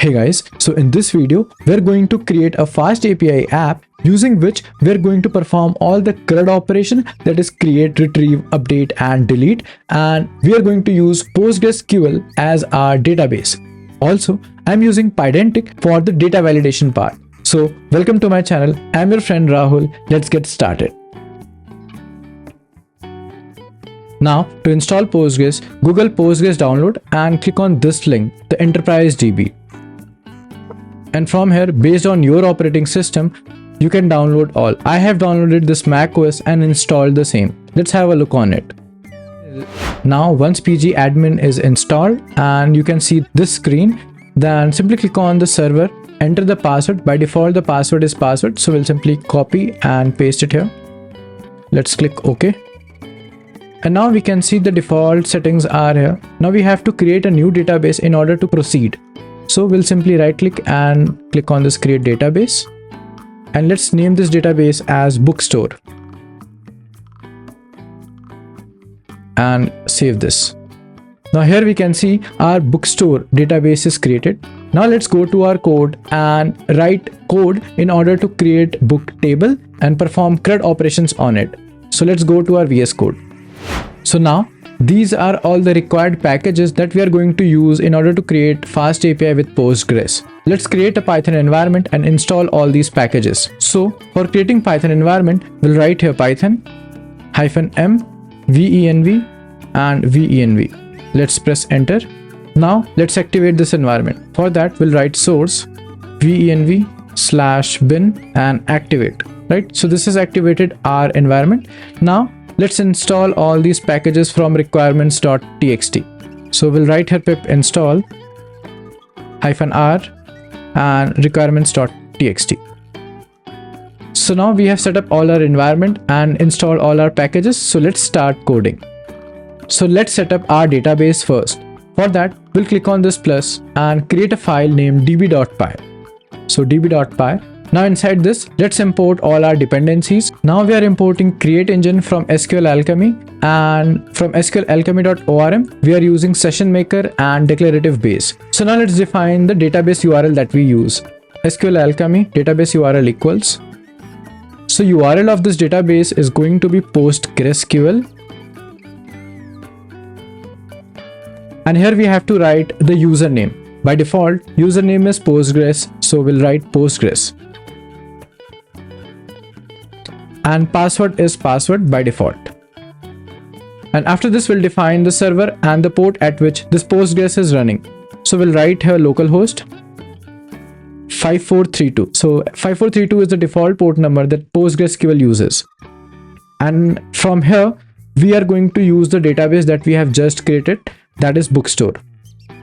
Hey guys, so in this video, we're going to create a FastAPI app using which we're going to perform all the CRUD operation, that is create, retrieve, update and delete, and we are going to use PostgresQL as our database. Also, I'm using Pydantic for the data validation part. So welcome to my channel. I'm your friend Rahul. Let's get started. Now to install Postgres, Google Postgres download and click on this link, the Enterprise DB. And from here, based on your operating system, you can download all. I have downloaded this macOS and installed the same. Let's have a look on it. Now once pgadmin is installed and you can see this screen, then simply click on the server, enter the password. By default the password is password, so we'll simply copy and paste it here. Let's click OK. And now we can see the default settings are here. Now we have to create a new database in order to proceed. So we'll simply right click and click on this create database. And let's name this database as bookstore. And save this. Now here we can see our bookstore database is created. Now let's go to our code and write code in order to create book table and perform CRUD operations on it. So let's go to our VS Code. So now these are all the required packages that we are going to use in order to create FastAPI with Postgres. Let's create a Python environment and install all these packages. So for creating Python environment, we'll write here Python -m venv and venv. Let's press enter. Now let's activate this environment. For that we'll write source venv/bin and activate. Right, so this has activated our environment. Now let's install all these packages from requirements.txt. So we'll write here pip install -r and requirements.txt. So now we have set up all our environment and installed all our packages. So let's start coding. So let's set up our database first. For that, we'll click on this plus and create a file named db.py. So db.py. Now inside this, let's import all our dependencies. Now we are importing create engine from SQLAlchemy, and from SQLAlchemy.orm, we are using session maker and declarative base. So now let's define the database URL that we use. SQLAlchemy database URL equals. So URL of this database is going to be postgresql. And here we have to write the username. By default, username is Postgres, so we'll write Postgres. And password is password by default. And after this we'll define the server and the port at which this Postgres is running. So we'll write here localhost 5432. So 5432 is the default port number that PostgreSQL uses. And from here we are going to use the database that we have just created, that is bookstore.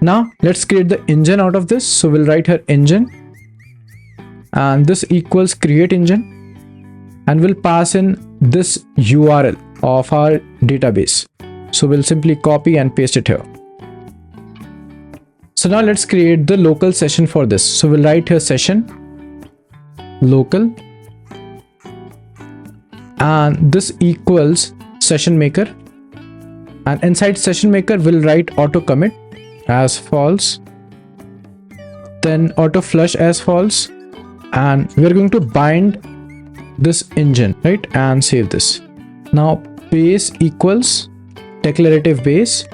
Now let's create the engine out of this. So we'll write here engine and this equals create engine. And we'll pass in this URL of our database. So we'll simply copy and paste it here. So now let's create the local session for this. So we'll write here session local and this equals session maker, and inside session maker we'll write auto commit as false, then auto flush as false, and we're going to bind this engine, right, and save this. Now base equals declarative base,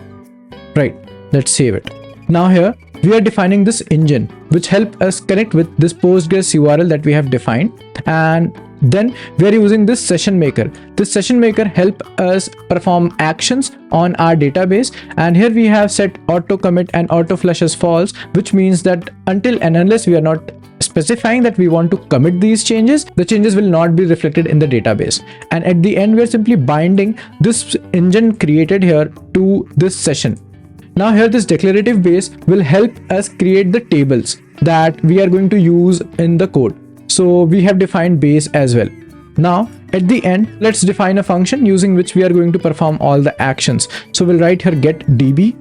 right, let's save it. Now here we are defining this engine which help us connect with this Postgres URL that we have defined, and then we are using this session maker. This session maker help us perform actions on our database, and here we have set auto commit and auto flush as false, which means that until and unless we are not specifying that we want to commit these changes, the changes will not be reflected in the database. And at the end we are simply binding this engine created here to this session. Now here this declarative base will help us create the tables that we are going to use in the code. So we have defined base as well. Now at the end, let's define a function using which we are going to perform all the actions. So we'll write here get db.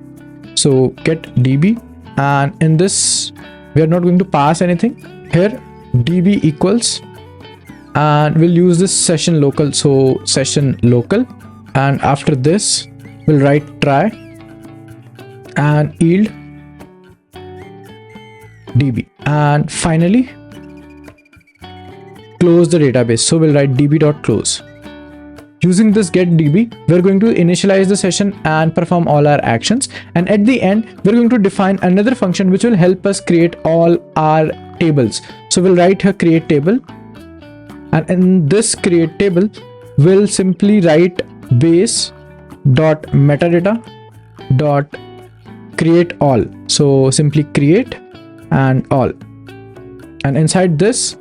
So get db, and in this we are not going to pass anything. Here db equals, and we'll use this session local, so session local, and after this we'll write try and yield db, and finally close the database. So we'll write db.close. Using this get db, we're going to initialize the session and perform all our actions, and at the end we're going to define another function which will help us create all our tables. So we'll write here create table, and in this create table we'll simply write base.metadata.create all. So simply create and all, and inside this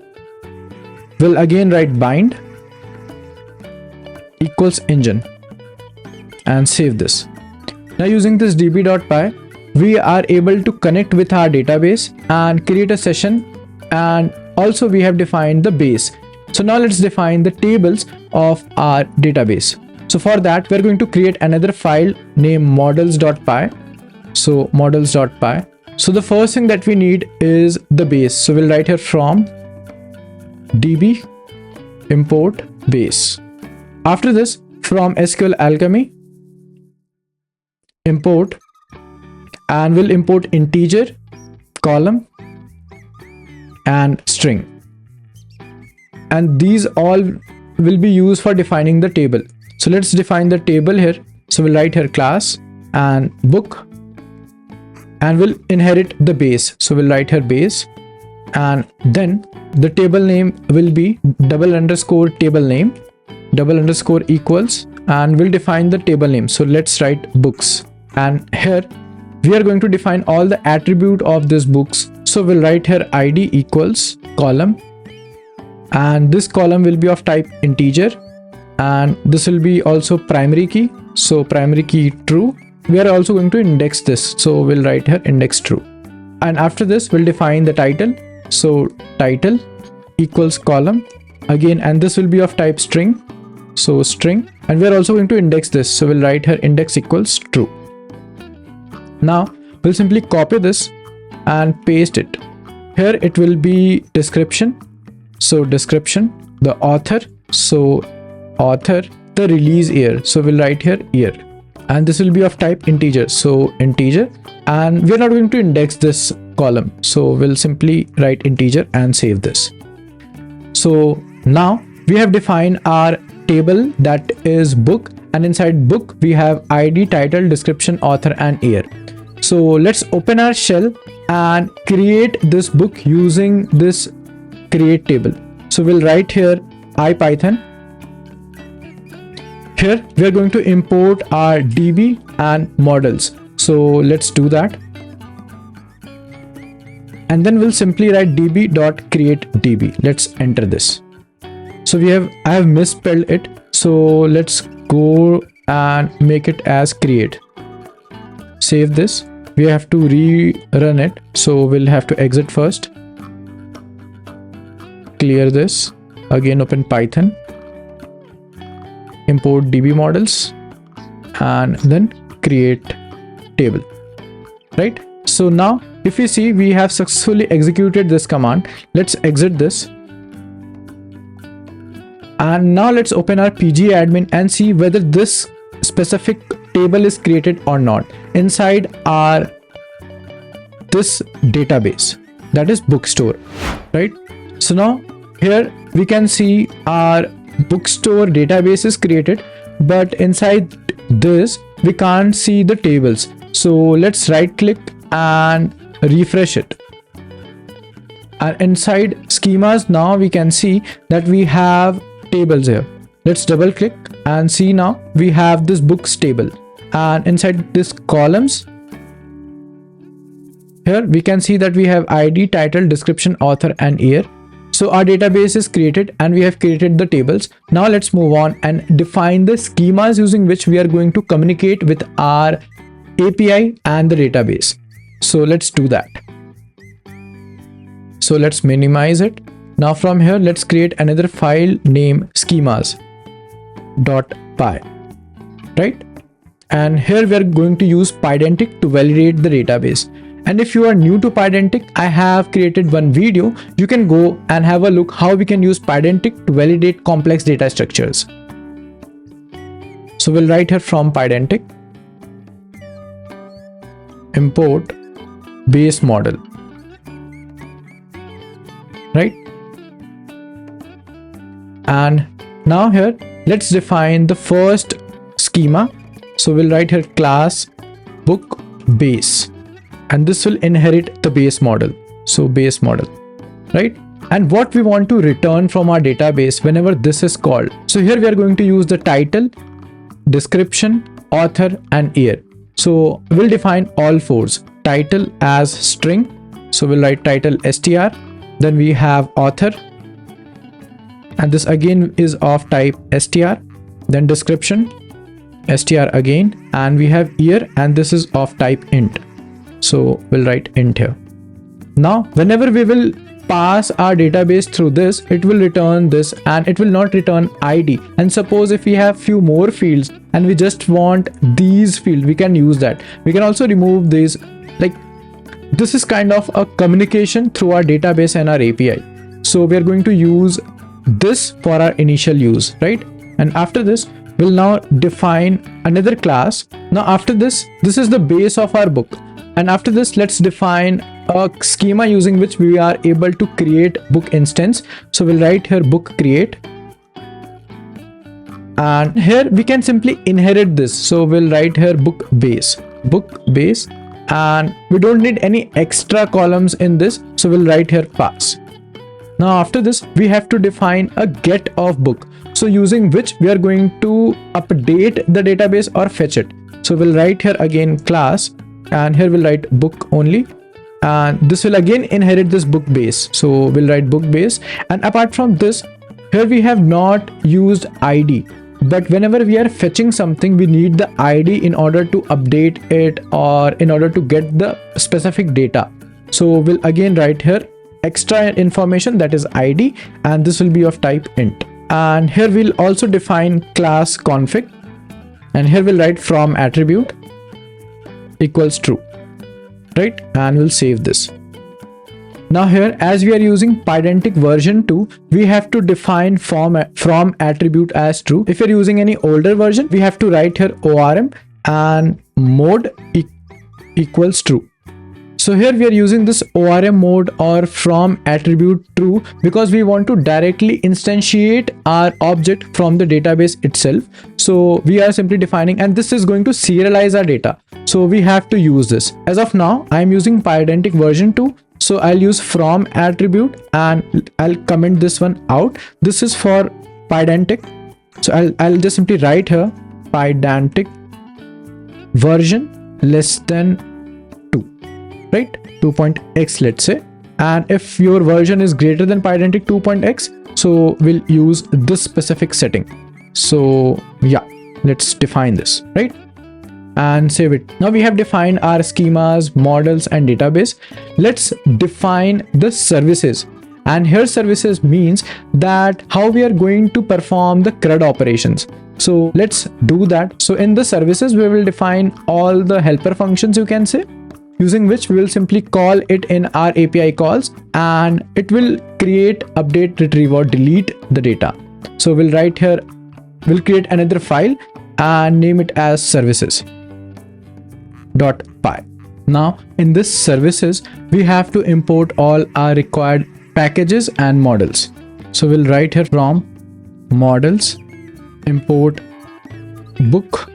we'll again write bind equals engine and save this. Now using this db.py, we are able to connect with our database and create a session, and also we have defined the base. So now let's define the tables of our database. So for that we're going to create another file named Models.py. So Models.py. So the first thing that we need is the base. So we'll write here from db import base. After this, from SQLAlchemy import, and we'll import integer, column and string, and these all will be used for defining the table. So let's define the table here. So we'll write here class and book, and we'll inherit the base. So we'll write here base, and then the table name will be _table name _ equals, and we'll define the table name. So let's write books, and here we are going to define all the attribute of this books. So we'll write here id equals column, and this column will be of type integer, and this will be also primary key. So primary key true. We are also going to index this, so we'll write here index true. And after this we'll define the title. So title equals column again, and this will be of type string. So string, and we're also going to index this. So we'll write here index equals true. Now we'll simply copy this and paste it. Here it will be description. So description, the author. So author, the release year. So we'll write here year, and this will be of type integer. So integer, and we're not going to index this column. So we'll simply write integer and save this. So now we have defined our table, that is book, and inside book we have id, title, description, author and year. So let's open our shell and create this book using this create table. So we'll write here ipython. Here we are going to import our db and models. So let's do that, and then we'll simply write db.createDB. Let's enter this. So I have misspelled it, so let's go and make it as create. Save this. We have to rerun it, so we'll have to exit first, clear this, again open Python, import db models, and then create table, right? So now if you see, we have successfully executed this command. Let's exit this, and now let's open our pgadmin and see whether this specific table is created or not inside our this database, that is bookstore, right? So now here we can see our bookstore database is created, but inside this we can't see the tables. So let's right click and refresh it, and inside schemas now we can see that we have tables here. Let's double click and see, now we have this books table, and inside this columns here we can see that we have id, title, description, author and year. So our database is created and we have created the tables. Now let's move on and define the schemas using which we are going to communicate with our API and the database. So let's do that. So let's minimize it. Now from here let's create another file named Schemas.py, right? And here we are going to use Pydantic to validate the database. And if you are new to Pydantic, I have created one video. You can go and have a look how we can use Pydantic to validate complex data structures. So we'll write here from Pydantic, import base model, right? And now here let's define the first schema. So we'll write here class book base, and this will inherit the base model. So base model, right? And what we want to return from our database whenever this is called. So here we are going to use the title, description, author, and year. So we'll define all fours. Title as string, so we'll write title str. Then we have author, and this again is of type str. Then description, str again, and we have year, and this is of type int. So we'll write int here. Now whenever we will pass our database through this, it will return this, and it will not return ID. And suppose if we have few more fields and we just want these fields, we can use that. We can also remove these. Like, this is kind of a communication through our database and our API. So we are going to use this for our initial use, right? And after this, we'll now define another class. Now after this is the base of our book. And after this, let's define a schema using which we are able to create book instance. So we'll write here book create, and here we can simply inherit this. So we'll write here book base, and we don't need any extra columns in this. So we'll write here pass. Now after this, we have to define a get of book, so using which we are going to update the database or fetch it. So we'll write here again class, and here we'll write book only, and this will again inherit this book base. So we'll write book base. And apart from this, here we have not used ID, but whenever we are fetching something, we need the ID in order to update it or in order to get the specific data. So we'll again write here extra information, that is ID, and this will be of type int. And here we'll also define class config, and here we'll write from attribute equals true, right? And we'll save this. Now here, as we are using Pydantic version 2, we have to define from attribute as true. If you're using any older version, we have to write here ORM and mode equals true. So here we are using this ORM mode or from attribute true because we want to directly instantiate our object from the database itself. So we are simply defining, and this is going to serialize our data. So we have to use this. As of now, I am using Pydantic version 2. So I'll use from attribute, and I'll comment this one out. This is for Pydantic. So I'll just simply write here Pydantic version less than 2, right? 2.x, let's say. And if your version is greater than Pydantic 2.x, so we'll use this specific setting. So yeah, let's define this, right? And save it. Now we have defined our schemas, models, and database. Let's define the services. And here services means that how we are going to perform the CRUD operations. So let's do that. So in the services, we will define all the helper functions, you can say, using which we will simply call it in our API calls, and it will create, update, retrieve, or delete the data. So we'll write here, we'll create another file and name it as services.py. Now in this services, we have to import all our required packages and models. So we'll write here from models import book,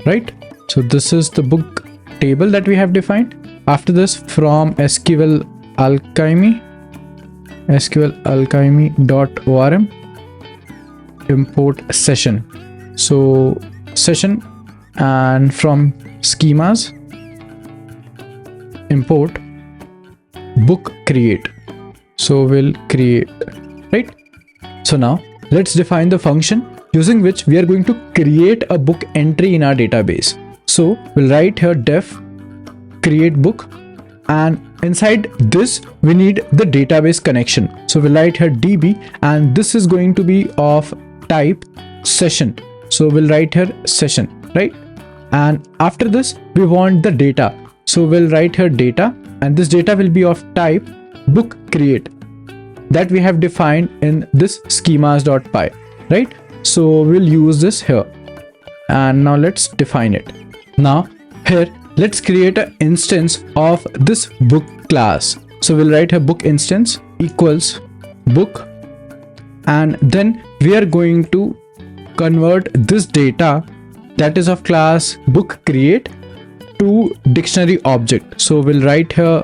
right? So this is the book table that we have defined. After this, from SQLAlchemy SQLAlchemy.orm import session. So session, and from schemas import book create. So we'll create, right? So now let's define the function using which we are going to create a book entry in our database. So we'll write here def create book, and inside this we need the database connection. So we'll write here db, and this is going to be of type session. So we'll write here session, right? And after this, we want the data. So we'll write here data, and this data will be of type book create that we have defined in this schemas.py, right? So we'll use this here. And now let's define it. Now here, let's create an instance of this book class. So we'll write here book instance, equals book, and then we are going to convert this data that is of class book create to dictionary object. So we'll write here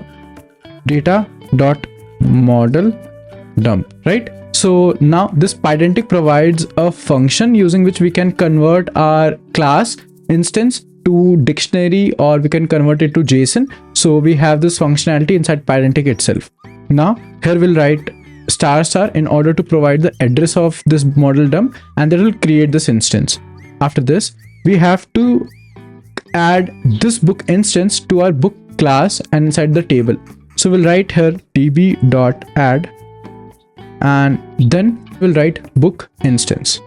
data dot model dump, right? So now this Pydantic provides a function using which we can convert our class instance to dictionary, or we can convert it to JSON. So we have this functionality inside Pydantic itself. Now here we'll write star in order to provide the address of this model dump, and that will create this instance. After this, we have to add this book instance to our book class and inside the table. So we'll write here db.add, and then we'll write book instance.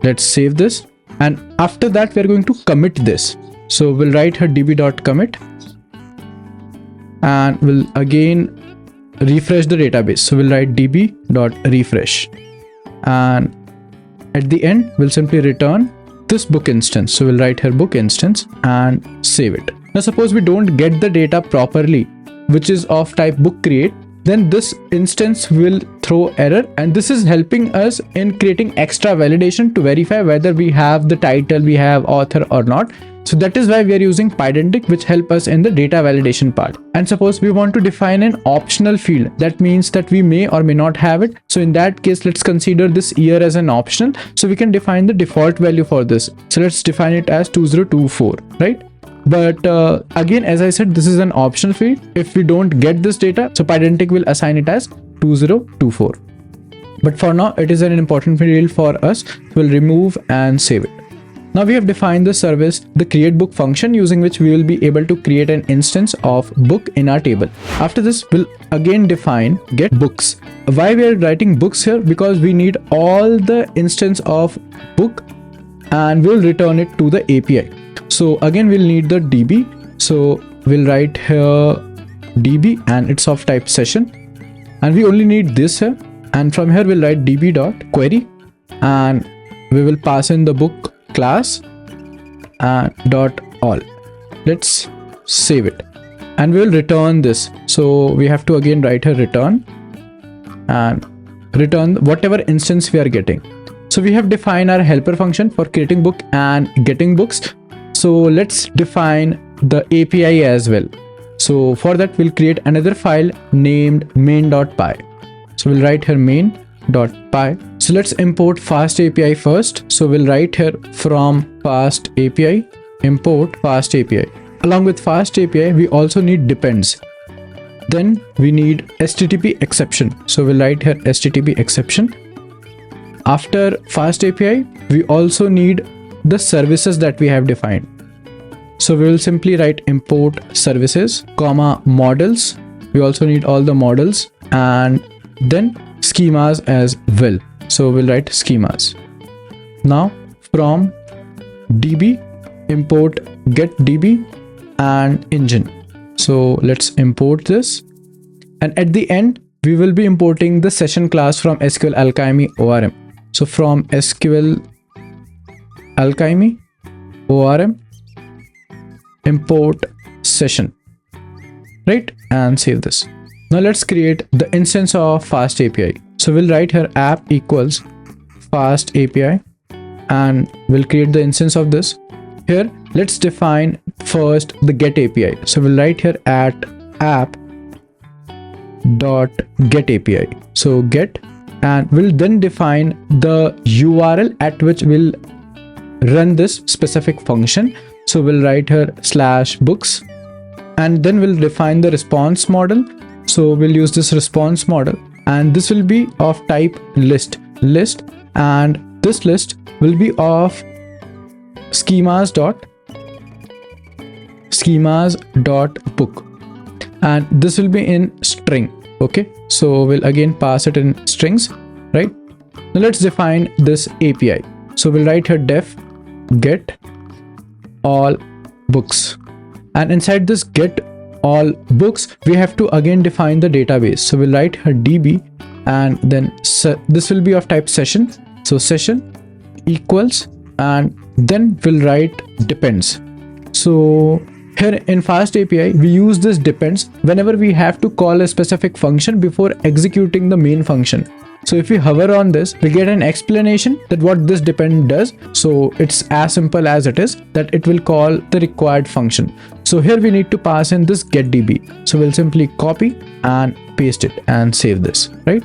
Let's save this, and after that we're going to commit this. So we'll write here db.commit, and we'll again refresh the database. So we'll write db.refresh, and at the end we'll simply return this book instance. So we'll write here book instance and save it. Now suppose we don't get the data properly, which is of type book create, then this instance will throw error, and this is helping us in creating extra validation to verify whether we have the title, we have author or not. So that is why we are using Pydantic, which help us in the data validation part. And suppose we want to define an optional field, that means that we may or may not have it. So in that case, let's consider this year as an optional. So we can define the default value for this. So let's define it as 2024, right? But again, as I said, this is an optional field. If we don't get this data, so Pydantic will assign it as 2024. But for now, it is an important field for us. We'll remove and save it. Now we have defined the service, the create book function, using which we will be able to create an instance of book in our table. After this, we'll again define get books. Why we are writing books here? Because we need all the instance of book, and we'll return it to the API. So again, we'll need the DB. So we'll write here DB, and it's of type session, and we only need this here. And from here, we'll write db.query, and we will pass in the book class and dot all. Let's save it, and we will return this. So we have to again write a return and return whatever instance we are getting. So we have defined our helper function for creating book and getting books. So let's define the API as well. So for that, we'll create another file named Main.py. So we'll write here Main.py. So let's import FastAPI first. So we'll write here from FastAPI, import FastAPI. Along with FastAPI, we also need depends. Then we need HTTP exception. So we'll write here HTTP exception. After FastAPI, we also need the services that we have defined. So we will simply write import services, comma models. We also need all the models, and then schemas as well. So we'll write schemas. Now from DB, import get DB and engine. So let's import this, and at the end we will be importing the session class from SQLAlchemy ORM. So from SQLAlchemy ORM, import session, right? And save this. Now let's create the instance of FastAPI. So we'll write here app equals FastAPI, and we'll create the instance of this. Here, let's define first the get API. So we'll write here at app dot get API. So get, and we'll then define the URL at which we'll run this specific function. So we'll write here /books, and then we'll define the response model. So we'll use this response model, and this will be of type list, and this list will be of schemas.book, and this will be in string. Okay, so we'll again pass it in strings, right? Now let's define this API. So we'll write here def get all books, and inside this get all books, we have to again define the database. So we'll write here db, and then this will be of type session. So session equals, and then we'll write depends. So here in FastAPI, we use this depends whenever we have to call a specific function before executing the main function. So if we hover on this, we get an explanation that what this depend does. So it's as simple as it is, that it will call the required function. So here we need to pass in this getDB. So we'll simply copy and paste it and save this, right?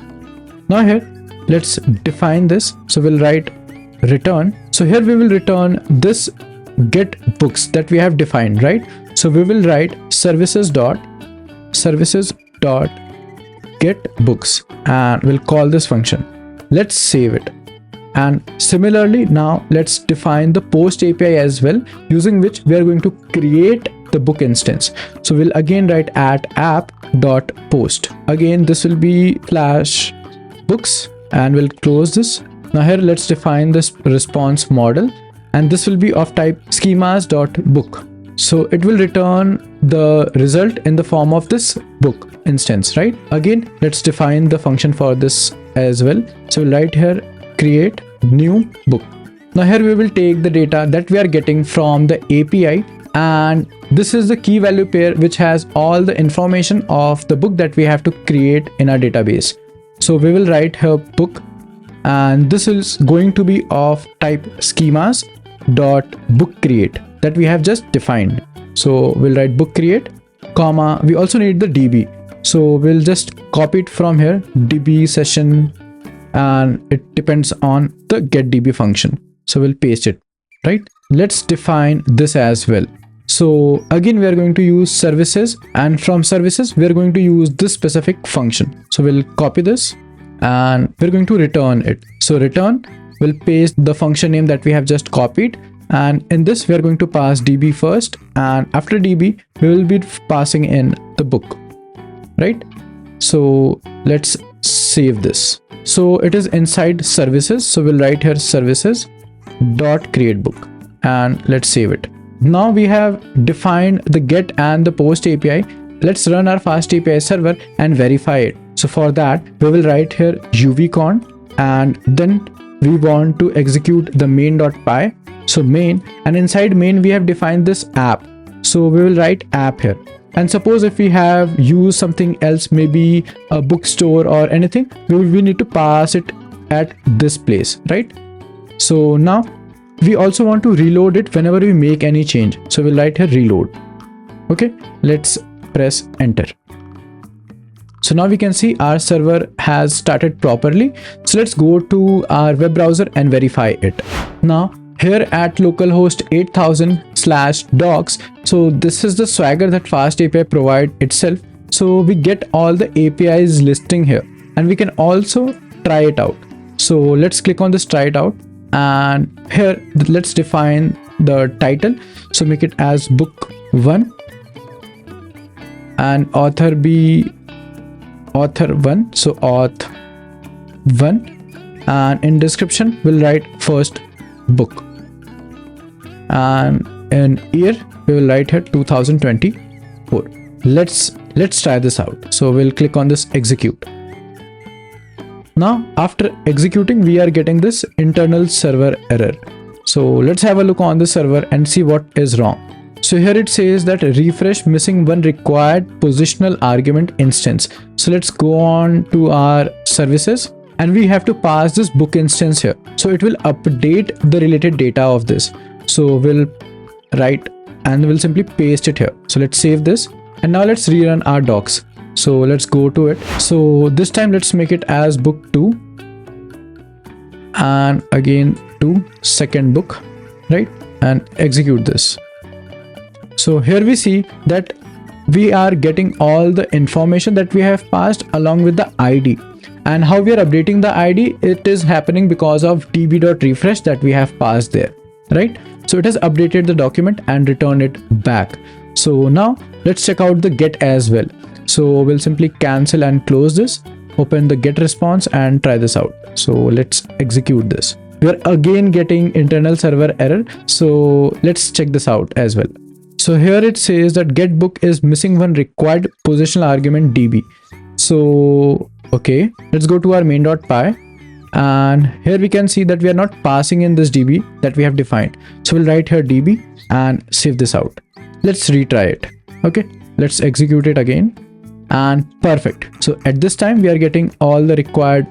Now here, let's define this. So we'll write return. So here we will return this get books that we have defined, right? So we will write services dot get books, and we'll call this function. Let's save it. And similarly, now let's define the post API as well, using which we are going to create the book instance. So we'll again write at app.post. Again, this will be slash books, and we'll close this. Now here, let's define this response model, and this will be of type schemas.book. So it will return the result in the form of this book instance, right? Again, let's define the function for this as well. So we'll write here create new book. Now here we will take the data that we are getting from the API, and this is the key value pair which has all the information of the book that we have to create in our database. So we will write here book, and this is going to be of type schemas dot book create that we have just defined. So we'll write book create, comma, we also need the DB. So we'll just copy it from here, DB session, and it depends on the getDB function. So we'll paste it, right? Let's define this as well. So again, we are going to use services, and from services, we are going to use this specific function. So we'll copy this and we're going to return it. So return, we'll paste the function name that we have just copied. And in this, we are going to pass DB first, and after DB, we will be passing in the book, right? So let's save this. So it is inside services. So we'll write here services dot create book, and let's save it. Now we have defined the get and the post API. Let's run our FastAPI server and verify it. So for that, we will write here uvcon, and then we want to execute the main.py. So main, and inside main we have defined this app. So we will write app here. And suppose if we have used something else, maybe a bookstore or anything, we need to pass it at this place, right? So now we also want to reload it whenever we make any change. So we'll write here reload. Okay, let's press enter. So now we can see our server has started properly. So let's go to our web browser and verify it. Now here at localhost 8000/docs, so this is the swagger that FastAPI provide itself. So we get all the APIs listing here, and we can also try it out. So let's click on this try it out, and here let's define the title. So make it as book 1, and author be author 1. So auth 1, and in description we'll write first book, and in year we will write here 2024. Let's try this out. So we'll click on this execute. Now after executing, we are getting this internal server error. So let's have a look on the server and see what is wrong. So here it says that refresh missing one required positional argument instance. So let's go on to our services, and we have to pass this book instance here. So it will update the related data of this. So we'll write and we'll simply paste it here. So let's save this, and now let's rerun our docs. So let's go to it. So this time let's make it as book 2, and again 2 second book, right? And execute this. So here we see that we are getting all the information that we have passed along with the ID. And how we are updating the ID, it is happening because of db.refresh that we have passed there, right? So it has updated the document and returned it back. So now let's check out the get as well. So we'll simply cancel and close this, open the get response and try this out. So let's execute this. We are again getting internal server error. So let's check this out as well. So here it says that get book is missing one required positional argument DB. So okay, let's go to our main.py, and here we can see that we are not passing in this DB that we have defined. So we'll write here DB and save this out. let's retry it. Okay, let's execute it again, and perfect. So at this time we are getting all the required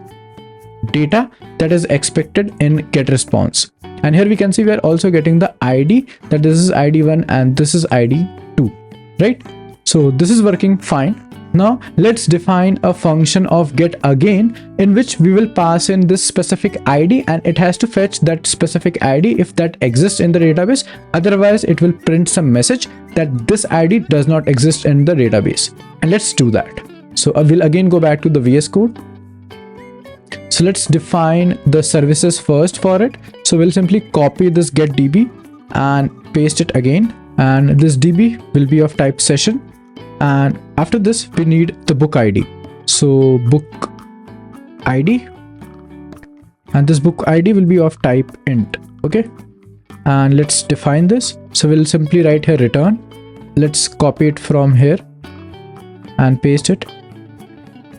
data that is expected in get response. And here we can see we are also getting the ID, that this is ID1 and this is ID2, right? So this is working fine. Now let's define a function of get again, in which we will pass in this specific ID, and it has to fetch that specific ID if that exists in the database. Otherwise it will print some message that this ID does not exist in the database. And let's do that. So I will again go back to the VS Code. So let's define the services first for it. So we'll simply copy this get DB and paste it again, and this DB will be of type session. And after this we need the book ID. So book ID, and this book ID will be of type int. Okay, and let's define this. So we'll simply write here return. Let's copy it from here and paste it,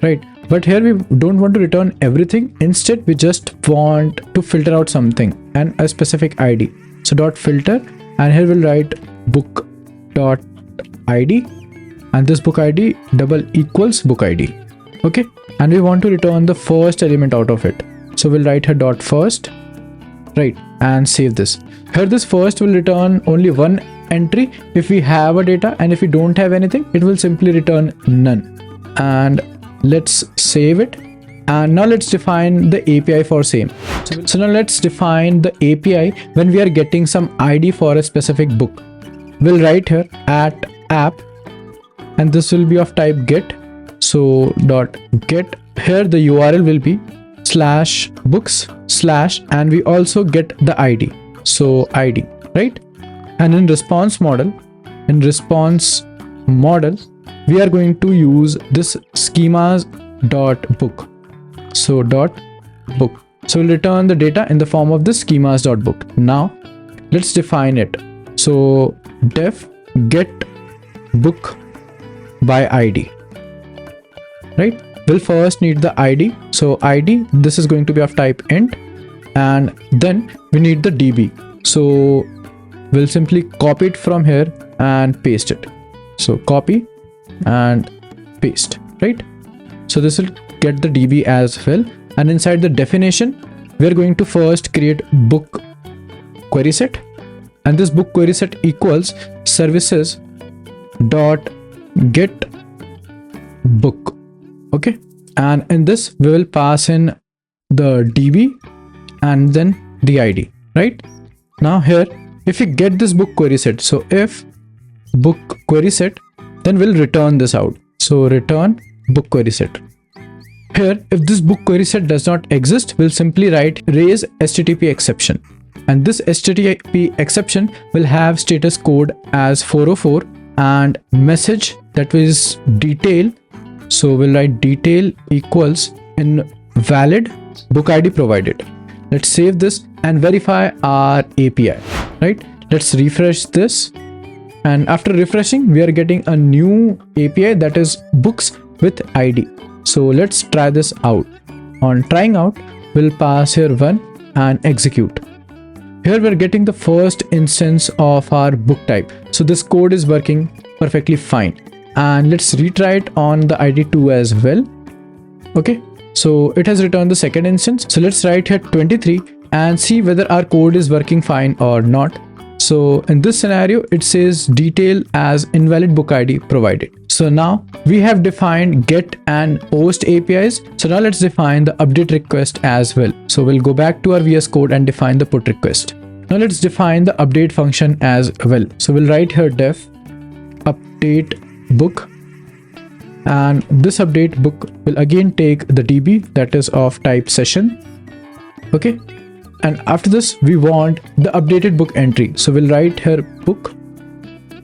right? But here we don't want to return everything. Instead we just want to filter out something and a specific ID. So dot filter, and here we'll write book dot ID, and this book ID double equals book ID. Okay, and we want to return the first element out of it. So we'll write here dot first, right, and save this. Here this first will return only one entry if we have a data, and if we don't have anything it will simply return none. And let's save it, and now let's define the API for same. So now let's define the API when we are getting some ID for a specific book. We'll write here at app, and this will be of type get. So dot get, here the URL will be slash books slash, and we also get the ID, so ID, right? And in response model, we are going to use this schemas.book. So dot book, so we'll return the data in the form of the schemas.book. Now let's define it. So def get book by ID, right? We'll first need the ID. So ID, this is going to be of type int, and then we need the DB. So we'll simply copy it from here and paste it. So copy and paste, right? So this will get the DB as well. And inside the definition we are going to first create book query set, and this book query set equals services dot get book. Okay, and in this we will pass in the DB and then the ID, right? Now here if we get this book query set, so if book query set, then we'll return this out. So return book query set. Here if this book query set does not exist, we'll simply write raise HTTP exception, and this HTTP exception will have status code as 404 and message that is detail. So we'll write detail equals invalid book ID provided. Let's save this and verify our API, right? Let's refresh this, and after refreshing we are getting a new API that is books with ID. So let's try this out. On trying out, we'll pass here 1 and execute. Here we're getting the first instance of our book type. So this code is working perfectly fine, and let's retry it on the ID2 as well. Okay, so it has returned the second instance. So let's write here 23 and see whether our code is working fine or not. So in this scenario it says detail as invalid book ID provided. So now we have defined get and post APIs. So now let's define the update request as well. So we'll go back to our VS Code and define the put request. Now let's define the update function as well. So we'll write here def update book, and this update book will again take the DB that is of type session. Okay, and after this we want the updated book entry. So we'll write here book,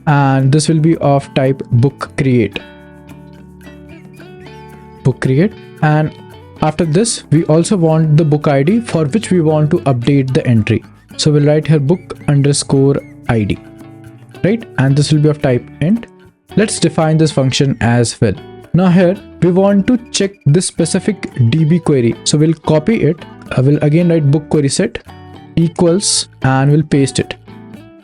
and this will be of type book create. And after this we also want the book ID for which we want to update the entry. So we'll write here book underscore ID, right? And this will be of type int. Let's define this function as well. Now here we want to check this specific DB query. So we'll copy it. I will again write book query set equals, and we'll paste it.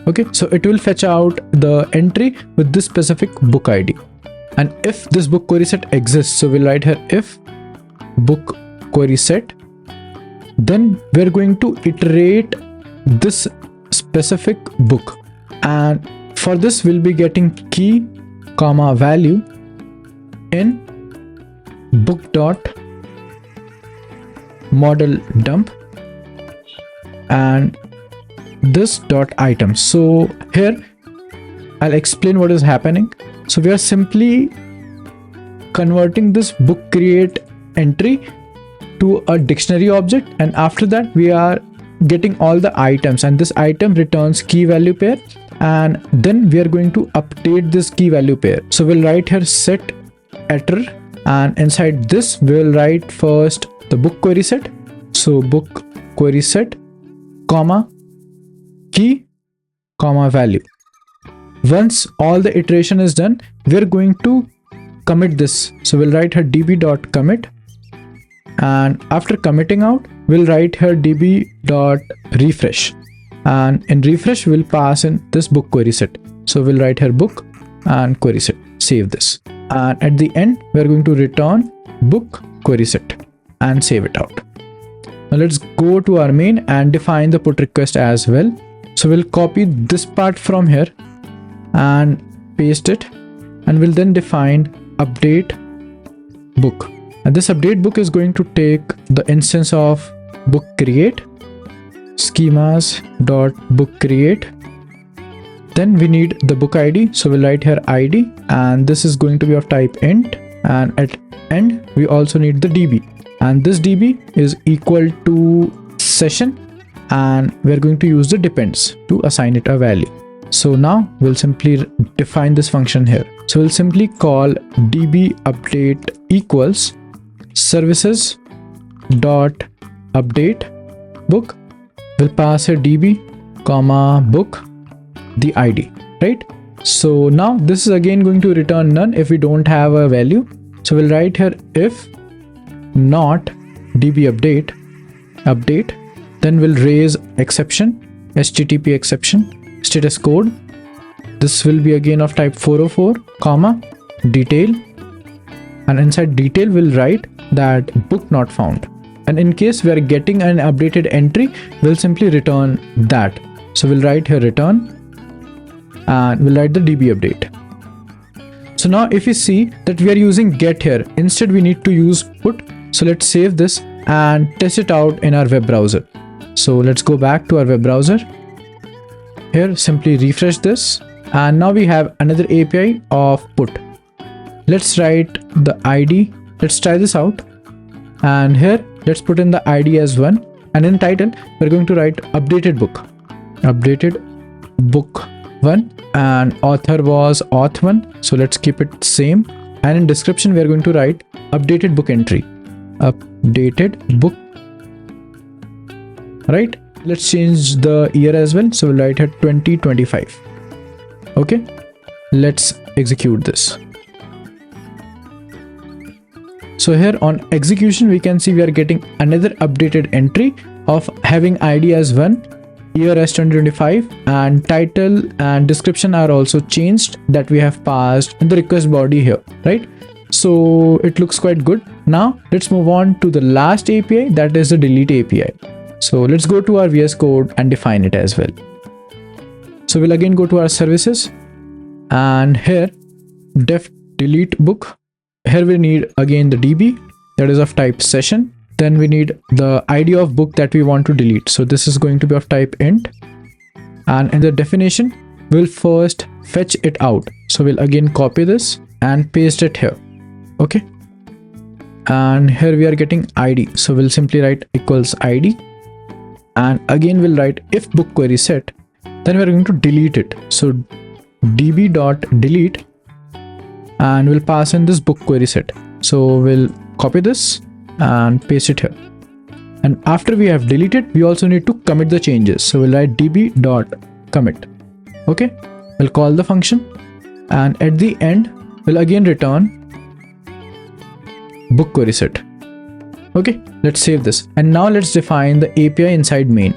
Okay, so it will fetch out the entry with this specific book ID. And if this book query set exists, so we'll write here if book query set, then we're going to iterate this specific book, and for this we'll be getting key comma value in book dot model dump and this dot item. So here I'll explain what is happening. So we are simply converting this book create entry to a dictionary object, and after that we are getting all the items, and this item returns key value pair, and then we are going to update this key value pair. So we'll write here set iter, and inside this we'll write first the book query set. So book query set comma key comma value. Once all the iteration is done, we're going to commit this. So we'll write here db.commit, and after committing out we'll write here db.refresh, and in refresh we'll pass in this book query set. So we'll write here book and query set, save this, and at the end we're going to return book query set and save it out. Now let's go to our main and define the put request as well. So we'll copy this part from here and paste it, and we'll then define update book, and this update book is going to take the instance of book create schemas.book_create. Then we need the book ID, so we'll write here id, and this is going to be of type int, and at end we also need the db, and this db is equal to session, and we're going to use the depends to assign it a value. So now we'll simply define this function here. So we'll simply call db update equals services dot update book. We'll pass here db comma book the id, right? So now this is again going to return none if we don't have a value. So we'll write here if not db update, then we'll raise exception, http exception, status code. This will be again of type 404 comma detail, and inside detail we'll write that book not found, and in case we are getting an updated entry we'll simply return that. So we'll write here return, and we'll write the db update. So now if you see that we are using get here, instead we need to use put. So let's save this and test it out in our web browser. So let's go back to our web browser. Here simply refresh this, and now we have another API of put. Let's write the ID. Let's try this out, and here let's put in the ID as 1, and in title we're going to write updated book 1, and author was auth1, so let's keep it same, and in description we are going to write updated book entry, updated book, right? Let's change the year as well, so we'll write here 2025. Okay, let's execute this. So here on execution we can see we are getting another updated entry of having ID as 1, year as 2025, and title and description are also changed that we have passed in the request body here, right? So it looks quite good. Now let's move on to the last API, that is the delete API. So let's go to our VS Code and define it as well. So we'll again go to our services, and here def delete book. Here we need again the db, that is of type session. Then we need the ID of book that we want to delete. So this is going to be of type int, and in the definition we'll first fetch it out. So we'll again copy this and paste it here. Okay, and here we are getting ID, so we'll simply write equals ID, and again we'll write if book query set, then we're going to delete it. So db.delete, and we'll pass in this book query set. So we'll copy this and paste it here, and after we have deleted we also need to commit the changes. So we'll write db.commit. Okay, we'll call the function, and at the end we'll again return book query set. Okay, let's save this, and now let's define the API inside main.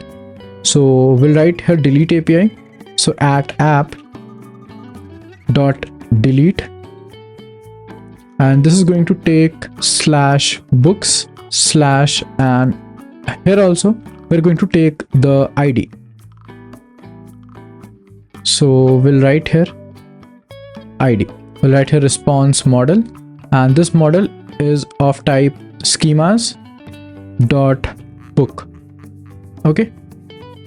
So we'll write here delete API. So at app dot delete, and this is going to take /books/ and here also we're going to take the ID. So we'll write here ID. We'll write here response model, and this model is of type schemas.book. Okay,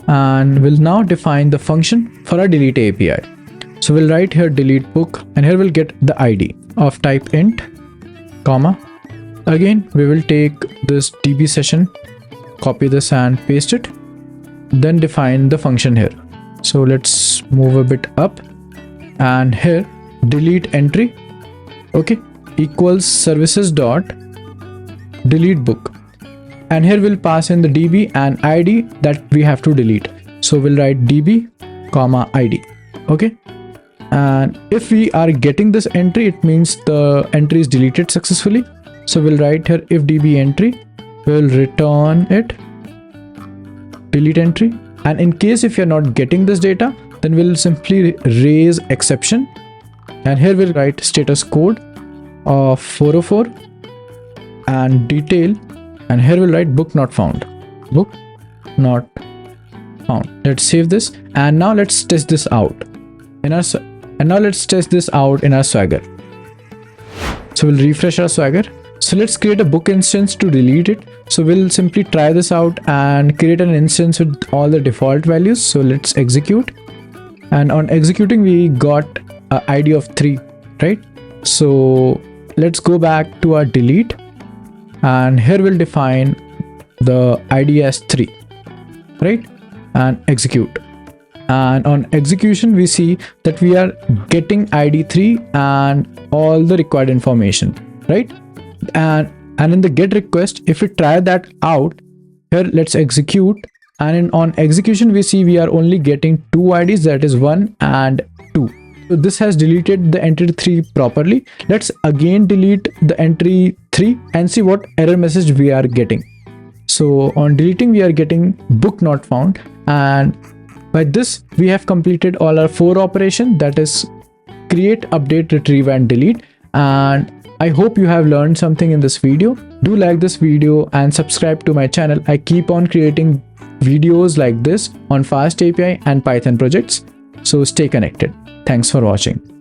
and we'll now define the function for our delete API. So we'll write here delete book, and here we'll get the ID of type int, comma. Again, we will take this db session, copy this and paste it, then define the function here. So let's move a bit up, and here delete entry, okay, equals services dot delete book, and here we'll pass in the db and id that we have to delete. So we'll write db comma id. Okay, and if we are getting this entry, it means the entry is deleted successfully. So we'll write here if db entry, we'll return it delete entry, and in case if you're not getting this data, then we'll simply raise exception, and here we'll write status code of 404 and detail, and here we'll write book not found, book not found. Let's save this, and now let's test this out in our Swagger. So we'll refresh our Swagger. So let's create a book instance to delete it. So we'll simply try this out and create an instance with all the default values. So let's execute, and on executing we got a ID of 3, right? So let's go back to our delete, and here we'll define the ID as 3, right? And execute, and on execution we see that we are getting ID 3 and all the required information, right? And in the get request, if we try that out here, let's execute, and on execution we see we are only getting 2 IDs, that is 1 and 2. So this has deleted the entry 3 properly. Let's again delete the entry 3 and see what error message we are getting. So on deleting we are getting book not found, and by this we have completed all our 4 operations, that is create, update, retrieve and delete. And I hope you have learned something in this video. Do like this video and subscribe to my channel. I keep on creating videos like this on FastAPI and Python projects. So stay connected. Thanks for watching.